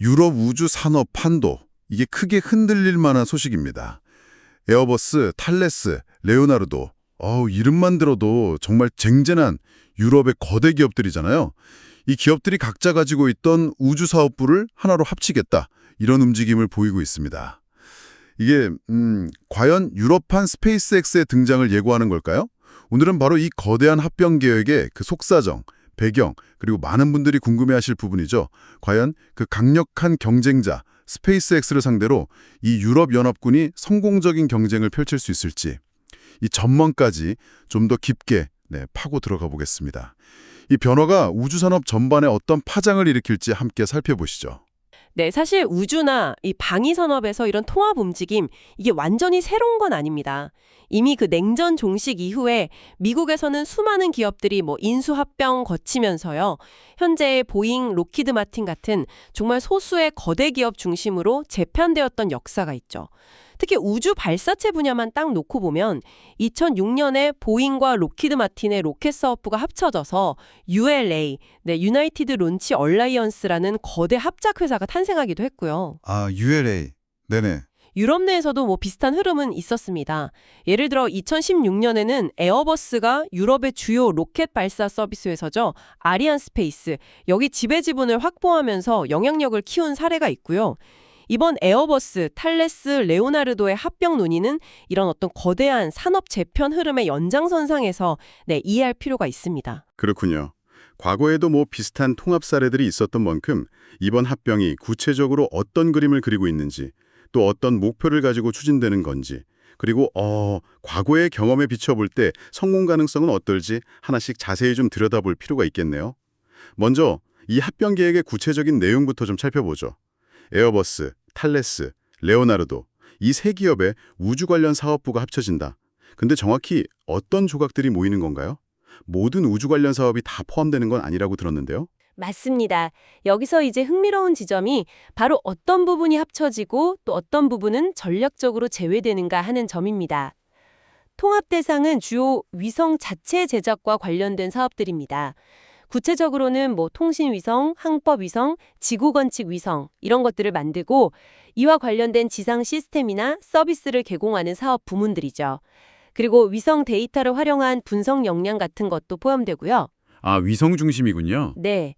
유럽 우주 산업 판도, 이게 크게 흔들릴 만한 소식입니다. 에어버스, 탈레스, 레오나르도, 이름만 들어도 정말 쟁쟁한 유럽의 거대 기업들이잖아요. 이 기업들이 각자 가지고 있던 우주 사업부를 하나로 합치겠다, 이런 움직임을 보이고 있습니다. 이게 과연 유럽판 스페이스X의 등장을 예고하는 걸까요? 오늘은 바로 이 거대한 합병 계획의 그 속사정, 배경, 그리고 많은 분들이 궁금해하실 부분이죠. 과연 그 강력한 경쟁자 스페이스X를 상대로 이 유럽연합군이 성공적인 경쟁을 펼칠 수 있을지, 이 전망까지 좀 더 깊게 파고 들어가 보겠습니다. 이 변화가 우주산업 전반에 어떤 파장을 일으킬지 함께 살펴보시죠. 네, 사실 우주나 이 방위 산업에서 이런 통합 움직임, 이게 완전히 새로운 건 아닙니다. 이미 그 냉전 종식 이후에 미국에서는 수많은 기업들이 인수 합병 거치면서요. 현재 보잉, 로키드 마틴 같은 정말 소수의 거대 기업 중심으로 재편되었던 역사가 있죠. 특히 우주 발사체 분야만 딱 놓고 보면 2006년에 보잉과 로키드 마틴의 로켓 사업부가 합쳐져서 ULA, 유나이티드 론치 얼라이언스라는 거대 합작 회사가 탄생하기도 했고요. 아, ULA. 네네. 유럽 내에서도 비슷한 흐름은 있었습니다. 예를 들어 2016년에는 에어버스가 유럽의 주요 로켓 발사 서비스 회사죠. 아리안 스페이스, 여기 지배 지분을 확보하면서 영향력을 키운 사례가 있고요. 이번 에어버스, 탈레스, 레오나르도의 합병 논의는 이런 어떤 거대한 산업 재편 흐름의 연장선상에서 이해할 필요가 있습니다. 그렇군요. 과거에도 비슷한 통합 사례들이 있었던 만큼 이번 합병이 구체적으로 어떤 그림을 그리고 있는지, 또 어떤 목표를 가지고 추진되는 건지, 그리고 과거의 경험에 비춰볼 때 성공 가능성은 어떨지 하나씩 자세히 좀 들여다볼 필요가 있겠네요. 먼저 이 합병 계획의 구체적인 내용부터 좀 살펴보죠. 에어버스, 탈레스, 레오나르도, 이 세 기업의 우주 관련 사업부가 합쳐진다. 근데 정확히 어떤 조각들이 모이는 건가요? 모든 우주 관련 사업이 다 포함되는 건 아니라고 들었는데요. 맞습니다. 여기서 이제 흥미로운 지점이 바로 어떤 부분이 합쳐지고 또 어떤 부분은 전략적으로 제외되는가 하는 점입니다. 통합 대상은 주요 위성 자체 제작과 관련된 사업들입니다. 구체적으로는 통신위성, 항법위성, 지구건축위성 이런 것들을 만들고 이와 관련된 지상 시스템이나 서비스를 개공하는 사업 부문들이죠. 그리고 위성 데이터를 활용한 분석 역량 같은 것도 포함되고요. 아, 위성 중심이군요. 네.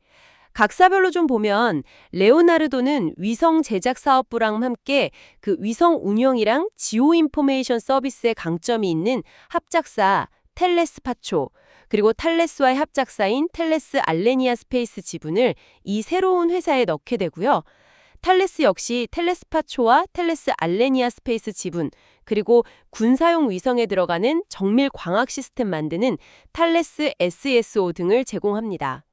각사별로 좀 보면 레오나르도는 위성 제작 사업부랑 함께 그 위성 운영이랑 지오 인포메이션 서비스의 강점이 있는 합작사 텔레스 파초, 그리고 탈레스와의 합작사인 텔레스 알레니아 스페이스 지분을 이 새로운 회사에 넣게 되고요. 탈레스 역시 텔레스 파초와 텔레스 알레니아 스페이스 지분, 그리고 군사용 위성에 들어가는 정밀 광학 시스템 만드는 탈레스 SSO 등을 제공합니다.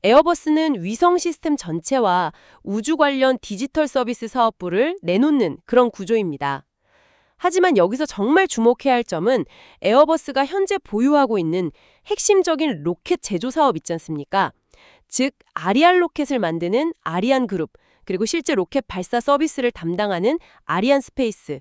에어버스는 위성 시스템 전체와 우주 관련 디지털 서비스 사업부를 내놓는 그런 구조입니다. 하지만 여기서 정말 주목해야 할 점은 에어버스가 현재 보유하고 있는 핵심적인 로켓 제조 사업 있지 않습니까? 즉, 아리안 로켓을 만드는 아리안 그룹, 그리고 실제 로켓 발사 서비스를 담당하는 아리안 스페이스.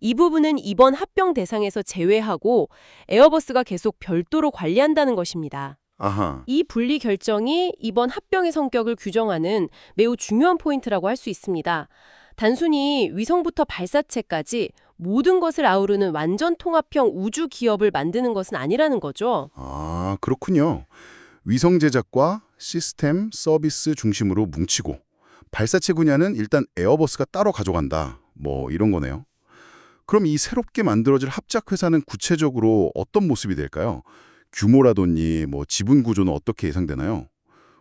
이 부분은 이번 합병 대상에서 제외하고 에어버스가 계속 별도로 관리한다는 것입니다. 아하. 이 분리 결정이 이번 합병의 성격을 규정하는 매우 중요한 포인트라고 할 수 있습니다. 단순히 위성부터 발사체까지 모든 것을 아우르는 완전 통합형 우주 기업을 만드는 것은 아니라는 거죠. 아, 그렇군요. 위성 제작과 시스템, 서비스 중심으로 뭉치고 발사체 분야는 일단 에어버스가 따로 가져간다. 이런 거네요. 그럼 이 새롭게 만들어질 합작 회사는 구체적으로 어떤 모습이 될까요? 규모라든지 지분 구조는 어떻게 예상되나요?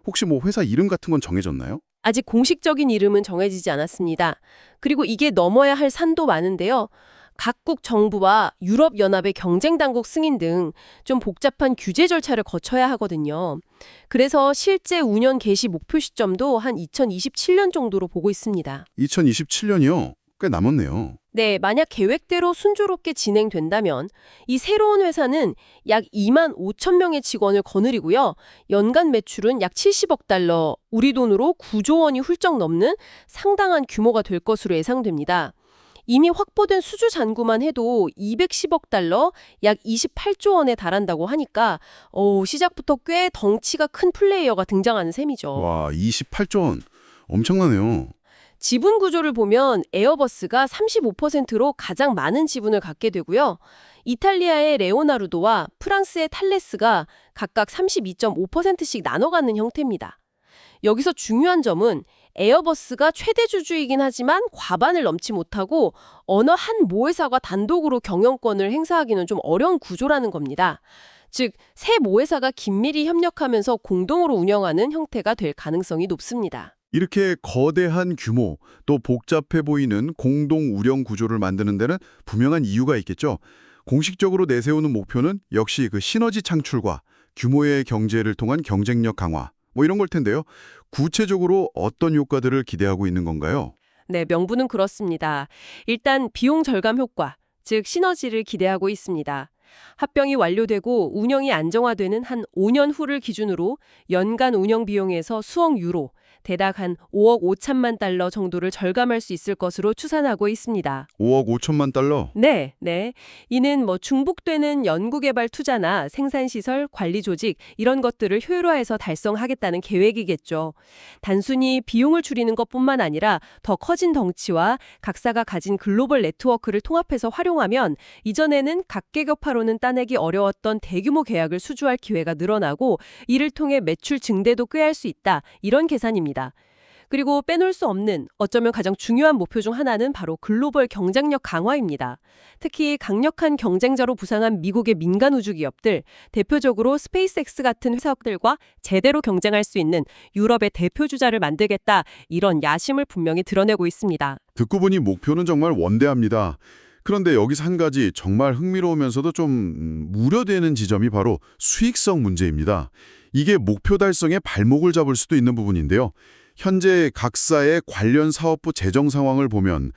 혹시 회사 이름 같은 건 정해졌나요? 아직 공식적인 이름은 정해지지 않았습니다. 그리고 이게 넘어야 할 산도 많은데요. 각국 정부와 유럽연합의 경쟁당국 승인 등 좀 복잡한 규제 절차를 거쳐야 하거든요. 그래서 실제 운영 개시 목표 시점도 한 2027년 정도로 보고 있습니다. 2027년이요? 꽤 남았네요. 네, 만약 계획대로 순조롭게 진행된다면 이 새로운 회사는 약 2만 5천 명의 직원을 거느리고요. 연간 매출은 약 70억 달러, 우리 돈으로 9조 원이 훌쩍 넘는 상당한 규모가 될 것으로 예상됩니다. 이미 확보된 수주 잔고만 해도 210억 달러, 약 28조 원에 달한다고 하니까 시작부터 꽤 덩치가 큰 플레이어가 등장하는 셈이죠. 와, 28조 원. 엄청나네요. 지분 구조를 보면 에어버스가 35%로 가장 많은 지분을 갖게 되고요. 이탈리아의 레오나르도와 프랑스의 탈레스가 각각 32.5%씩 나눠 갖는 형태입니다. 여기서 중요한 점은 에어버스가 최대 주주이긴 하지만 과반을 넘지 못하고 어느 한 모회사가 단독으로 경영권을 행사하기는 좀 어려운 구조라는 겁니다. 즉, 세 모회사가 긴밀히 협력하면서 공동으로 운영하는 형태가 될 가능성이 높습니다. 이렇게 거대한 규모, 또 복잡해 보이는 공동 운영 구조를 만드는 데는 분명한 이유가 있겠죠. 공식적으로 내세우는 목표는 역시 그 시너지 창출과 규모의 경제를 통한 경쟁력 강화, 뭐 이런 걸 텐데요. 구체적으로 어떤 효과들을 기대하고 있는 건가요? 네, 명분은 그렇습니다. 일단 비용 절감 효과, 즉 시너지를 기대하고 있습니다. 합병이 완료되고 운영이 안정화되는 한 5년 후를 기준으로 연간 운영 비용에서 수억 유로, 대략 한 5억 5천만 달러 정도를 절감할 수 있을 것으로 추산하고 있습니다. 5억 5천만 달러? 네. 이는 중복되는 연구개발 투자나 생산시설, 관리 조직 이런 것들을 효율화해서 달성하겠다는 계획이겠죠. 단순히 비용을 줄이는 것뿐만 아니라 더 커진 덩치와 각사가 가진 글로벌 네트워크를 통합해서 활용하면 이전에는 각계격파로는 따내기 어려웠던 대규모 계약을 수주할 기회가 늘어나고 이를 통해 매출 증대도 꾀할 수 있다. 이런 계산입니다. 그리고 빼놓을 수 없는 어쩌면 가장 중요한 목표 중 하나는 바로 글로벌 경쟁력 강화입니다. 특히 강력한 경쟁자로 부상한 미국의 민간 우주 기업들, 대표적으로 스페이스X 같은 회사들과 제대로 경쟁할 수 있는 유럽의 대표 주자를 만들겠다, 이런 야심을 분명히 드러내고 있습니다. 듣고 보니 목표는 정말 원대합니다. 그런데 여기서 한 가지 정말 흥미로우면서도 좀 우려되는 지점이 바로 수익성 문제입니다. 이게 목표 달성에 발목을 잡을 수도 있는 부분인데요. 현재 각사의 관련 사업부 재정 상황을 보면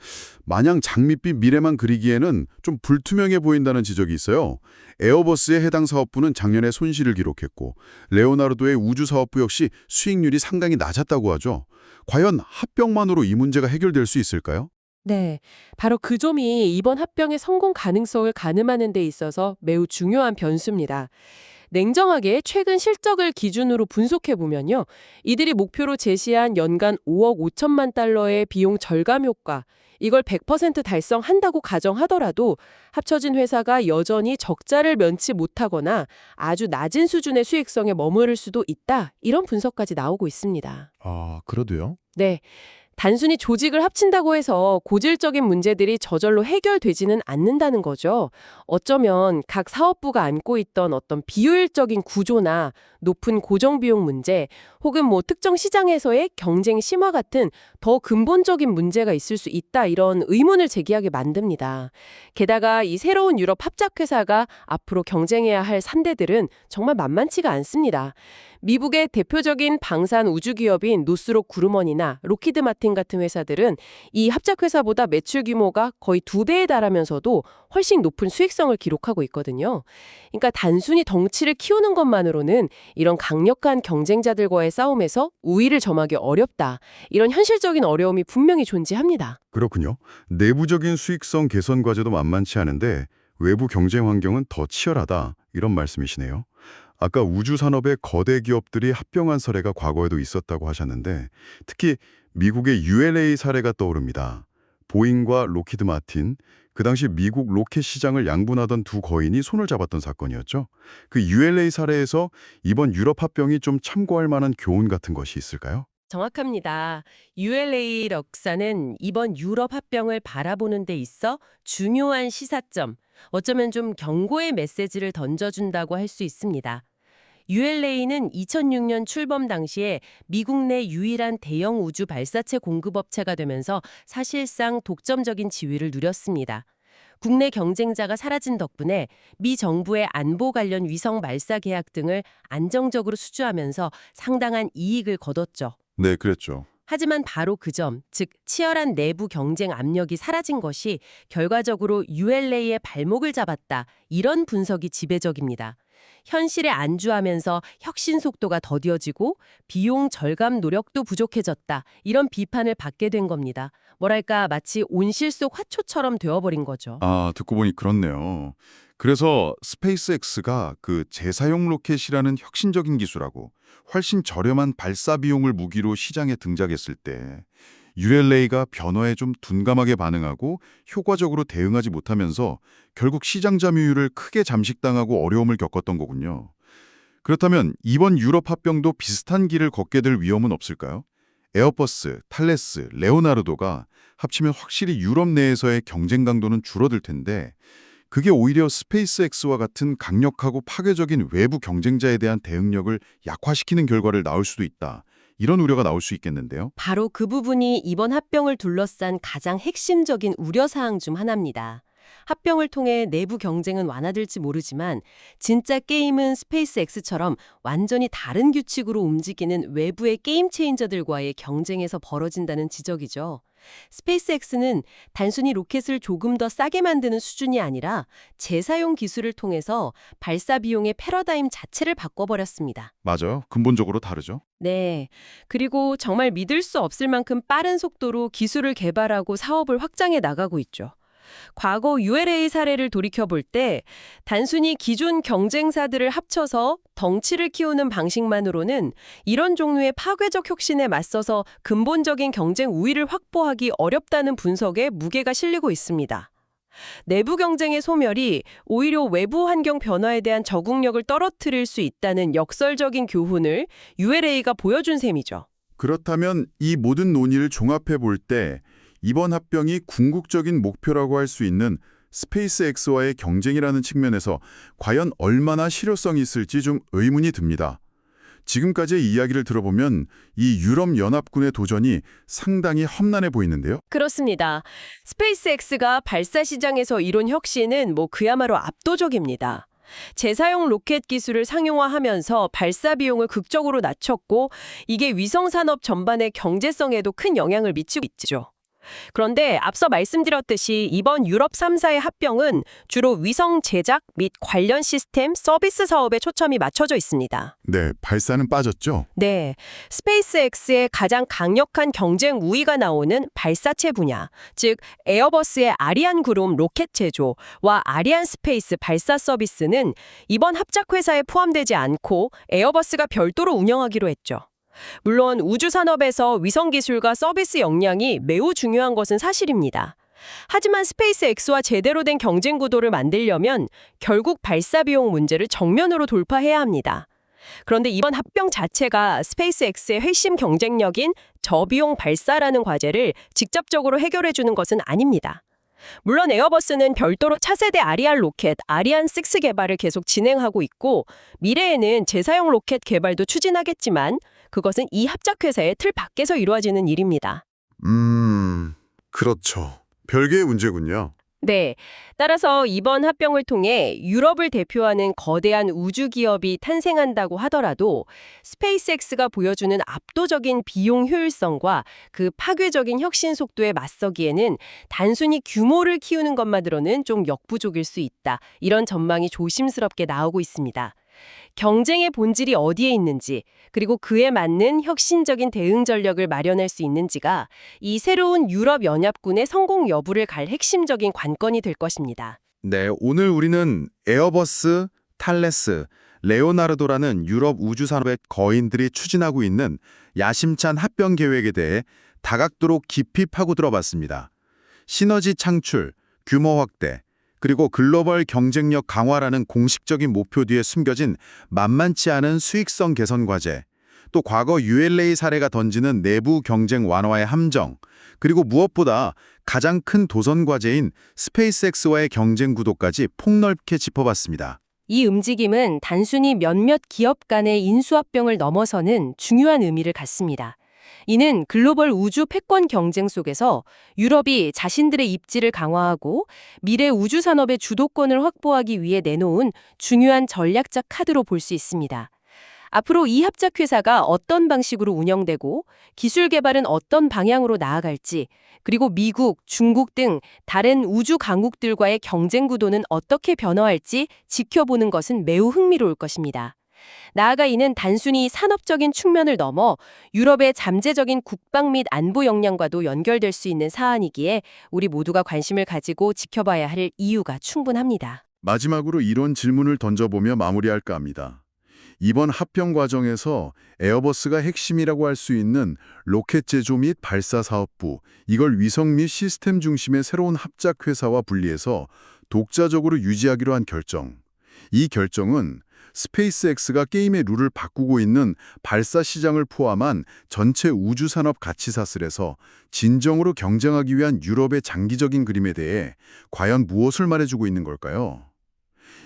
마냥 장밋빛 미래만 그리기에는 좀 불투명해 보인다는 지적이 있어요. 에어버스의 해당 사업부는 작년에 손실을 기록했고 레오나르도의 우주 사업부 역시 수익률이 상당히 낮았다고 하죠. 과연 합병만으로 이 문제가 해결될 수 있을까요? 네, 바로 그 점이 이번 합병의 성공 가능성을 가늠하는 데 있어서 매우 중요한 변수입니다. 냉정하게 최근 실적을 기준으로 분석해보면요. 이들이 목표로 제시한 연간 5억 5천만 달러의 비용 절감 효과, 이걸 100% 달성한다고 가정하더라도 합쳐진 회사가 여전히 적자를 면치 못하거나 아주 낮은 수준의 수익성에 머무를 수도 있다. 이런 분석까지 나오고 있습니다. 아, 그래도요? 네. 단순히 조직을 합친다고 해서 고질적인 문제들이 저절로 해결되지는 않는다는 거죠. 어쩌면 각 사업부가 안고 있던 어떤 비효율적인 구조나 높은 고정비용 문제 혹은 특정 시장에서의 경쟁 심화 같은 더 근본적인 문제가 있을 수 있다, 이런 의문을 제기하게 만듭니다. 게다가 이 새로운 유럽 합작회사가 앞으로 경쟁해야 할 산대들은 정말 만만치가 않습니다. 미국의 대표적인 방산 우주기업인 노스록 그루먼이나 로키드 마틴 같은 회사들은 이 합작회사보다 매출 규모가 거의 2배에 달하면서도 훨씬 높은 수익성을 기록하고 있거든요. 그러니까 단순히 덩치를 키우는 것만으로는 이런 강력한 경쟁자들과의 싸움에서 우위를 점하기 어렵다. 이런 현실적인 어려움이 분명히 존재합니다. 그렇군요. 내부적인 수익성 개선 과제도 만만치 않은데 외부 경쟁 환경은 더 치열하다, 이런 말씀이시네요. 아까 우주 산업의 거대 기업들이 합병한 사례가 과거에도 있었다고 하셨는데 특히 미국의 ULA 사례가 떠오릅니다. 보잉과 로키드 마틴, 그 당시 미국 로켓 시장을 양분하던 두 거인이 손을 잡았던 사건이었죠. 그 ULA 사례에서 이번 유럽 합병이 좀 참고할 만한 교훈 같은 것이 있을까요? 정확합니다. ULA 럭사는 이번 유럽 합병을 바라보는 데 있어 중요한 시사점, 어쩌면 좀 경고의 메시지를 던져준다고 할 수 있습니다. ULA는 2006년 출범 당시에 미국 내 유일한 대형 우주 발사체 공급업체가 되면서 사실상 독점적인 지위를 누렸습니다. 국내 경쟁자가 사라진 덕분에 미 정부의 안보 관련 위성 발사 계약 등을 안정적으로 수주하면서 상당한 이익을 거뒀죠. 네, 그랬죠. 하지만 바로 그 점, 즉 치열한 내부 경쟁 압력이 사라진 것이 결과적으로 ULA의 발목을 잡았다. 이런 분석이 지배적입니다. 현실에 안주하면서 혁신 속도가 더뎌지고 비용 절감 노력도 부족해졌다. 이런 비판을 받게 된 겁니다. 뭐랄까 마치 온실 속 화초처럼 되어버린 거죠. 듣고 보니 그렇네요. 그래서 스페이스X가 그 재사용 로켓이라는 혁신적인 기술하고 훨씬 저렴한 발사 비용을 무기로 시장에 등장했을 때 ULA가 변화에 좀 둔감하게 반응하고 효과적으로 대응하지 못하면서 결국 시장 점유율을 크게 잠식당하고 어려움을 겪었던 거군요. 그렇다면 이번 유럽 합병도 비슷한 길을 걷게 될 위험은 없을까요? 에어버스, 탈레스, 레오나르도가 합치면 확실히 유럽 내에서의 경쟁 강도는 줄어들 텐데 그게 오히려 스페이스X와 같은 강력하고 파괴적인 외부 경쟁자에 대한 대응력을 약화시키는 결과를 낳을 수도 있다. 이런 우려가 나올 수 있겠는데요. 바로 그 부분이 이번 합병을 둘러싼 가장 핵심적인 우려사항 중 하나입니다. 합병을 통해 내부 경쟁은 완화될지 모르지만 진짜 게임은 스페이스X처럼 완전히 다른 규칙으로 움직이는 외부의 게임 체인저들과의 경쟁에서 벌어진다는 지적이죠. 스페이스X는 단순히 로켓을 조금 더 싸게 만드는 수준이 아니라 재사용 기술을 통해서 발사 비용의 패러다임 자체를 바꿔버렸습니다. 맞아요. 근본적으로 다르죠. 네. 그리고 정말 믿을 수 없을 만큼 빠른 속도로 기술을 개발하고 사업을 확장해 나가고 있죠. 과거 ULA 사례를 돌이켜볼 때 단순히 기존 경쟁사들을 합쳐서 덩치를 키우는 방식만으로는 이런 종류의 파괴적 혁신에 맞서서 근본적인 경쟁 우위를 확보하기 어렵다는 분석에 무게가 실리고 있습니다. 내부 경쟁의 소멸이 오히려 외부 환경 변화에 대한 적응력을 떨어뜨릴 수 있다는 역설적인 교훈을 ULA가 보여준 셈이죠. 그렇다면 이 모든 논의를 종합해 볼 때 이번 합병이 궁극적인 목표라고 할 수 있는 스페이스X와의 경쟁이라는 측면에서 과연 얼마나 실효성이 있을지 좀 의문이 듭니다. 지금까지의 이야기를 들어보면 이 유럽연합군의 도전이 상당히 험난해 보이는데요. 그렇습니다. 스페이스X가 발사 시장에서 이룬 혁신은 그야말로 압도적입니다. 재사용 로켓 기술을 상용화하면서 발사 비용을 극적으로 낮췄고 이게 위성 산업 전반의 경제성에도 큰 영향을 미치고 있죠. 그런데 앞서 말씀드렸듯이 이번 유럽 3사의 합병은 주로 위성 제작 및 관련 시스템 서비스 사업에 초점이 맞춰져 있습니다. 네, 발사는 빠졌죠. 네, 스페이스X의 가장 강력한 경쟁 우위가 나오는 발사체 분야, 즉 에어버스의 아리안 그룹 로켓 제조와 아리안 스페이스 발사 서비스는 이번 합작 회사에 포함되지 않고 에어버스가 별도로 운영하기로 했죠. 물론 우주 산업에서 위성 기술과 서비스 역량이 매우 중요한 것은 사실입니다. 하지만 스페이스X와 제대로 된 경쟁 구도를 만들려면 결국 발사 비용 문제를 정면으로 돌파해야 합니다. 그런데 이번 합병 자체가 스페이스X의 핵심 경쟁력인 저비용 발사라는 과제를 직접적으로 해결해주는 것은 아닙니다. 물론 에어버스는 별도로 차세대 아리안 로켓, 아리안6 개발을 계속 진행하고 있고 미래에는 재사용 로켓 개발도 추진하겠지만 그것은 이 합작회사의 틀 밖에서 이루어지는 일입니다. 그렇죠. 별개의 문제군요. 네. 따라서 이번 합병을 통해 유럽을 대표하는 거대한 우주 기업이 탄생한다고 하더라도 스페이스X가 보여주는 압도적인 비용 효율성과 그 파괴적인 혁신 속도에 맞서기에는 단순히 규모를 키우는 것만으로는 좀 역부족일 수 있다. 이런 전망이 조심스럽게 나오고 있습니다. 경쟁의 본질이 어디에 있는지, 그리고 그에 맞는 혁신적인 대응 전력을 마련할 수 있는지가 이 새로운 유럽 연합군의 성공 여부를 갈 핵심적인 관건이 될 것입니다. 네, 오늘 우리는 에어버스, 탈레스, 레오나르도라는 유럽 우주산업의 거인들이 추진하고 있는 야심찬 합병 계획에 대해 다각도로 깊이 파고들어봤습니다. 시너지 창출, 규모 확대, 그리고 글로벌 경쟁력 강화라는 공식적인 목표 뒤에 숨겨진 만만치 않은 수익성 개선 과제, 또 과거 ULA 사례가 던지는 내부 경쟁 완화의 함정, 그리고 무엇보다 가장 큰 도전 과제인 스페이스X와의 경쟁 구도까지 폭넓게 짚어봤습니다. 이 움직임은 단순히 몇몇 기업 간의 인수합병을 넘어서는 중요한 의미를 갖습니다. 이는 글로벌 우주 패권 경쟁 속에서 유럽이 자신들의 입지를 강화하고 미래 우주 산업의 주도권을 확보하기 위해 내놓은 중요한 전략적 카드로 볼 수 있습니다. 앞으로 이 합작 회사가 어떤 방식으로 운영되고 기술 개발은 어떤 방향으로 나아갈지, 그리고 미국, 중국 등 다른 우주 강국들과의 경쟁 구도는 어떻게 변화할지 지켜보는 것은 매우 흥미로울 것입니다. 나아가 이는 단순히 산업적인 측면을 넘어 유럽의 잠재적인 국방 및 안보 역량과도 연결될 수 있는 사안이기에 우리 모두가 관심을 가지고 지켜봐야 할 이유가 충분합니다. 마지막으로 이런 질문을 던져보며 마무리할까 합니다. 이번 합병 과정에서 에어버스가 핵심이라고 할 수 있는 로켓 제조 및 발사 사업부, 이걸 위성 및 시스템 중심의 새로운 합작 회사와 분리해서 독자적으로 유지하기로 한 결정. 이 결정은 스페이스X가 게임의 룰을 바꾸고 있는 발사 시장을 포함한 전체 우주산업 가치사슬에서 진정으로 경쟁하기 위한 유럽의 장기적인 그림에 대해 과연 무엇을 말해주고 있는 걸까요?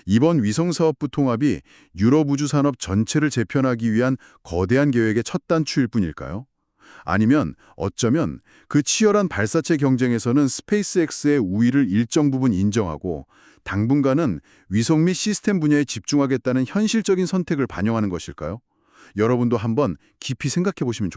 이번 위성사업부 통합이 유럽 우주산업 전체를 재편하기 위한 거대한 계획의 첫 단추일 뿐일까요? 아니면 어쩌면 그 치열한 발사체 경쟁에서는 스페이스X의 우위를 일정 부분 인정하고 당분간은 위성 및 시스템 분야에 집중하겠다는 현실적인 선택을 반영하는 것일까요? 여러분도 한번 깊이 생각해 보시면 좋겠습니다.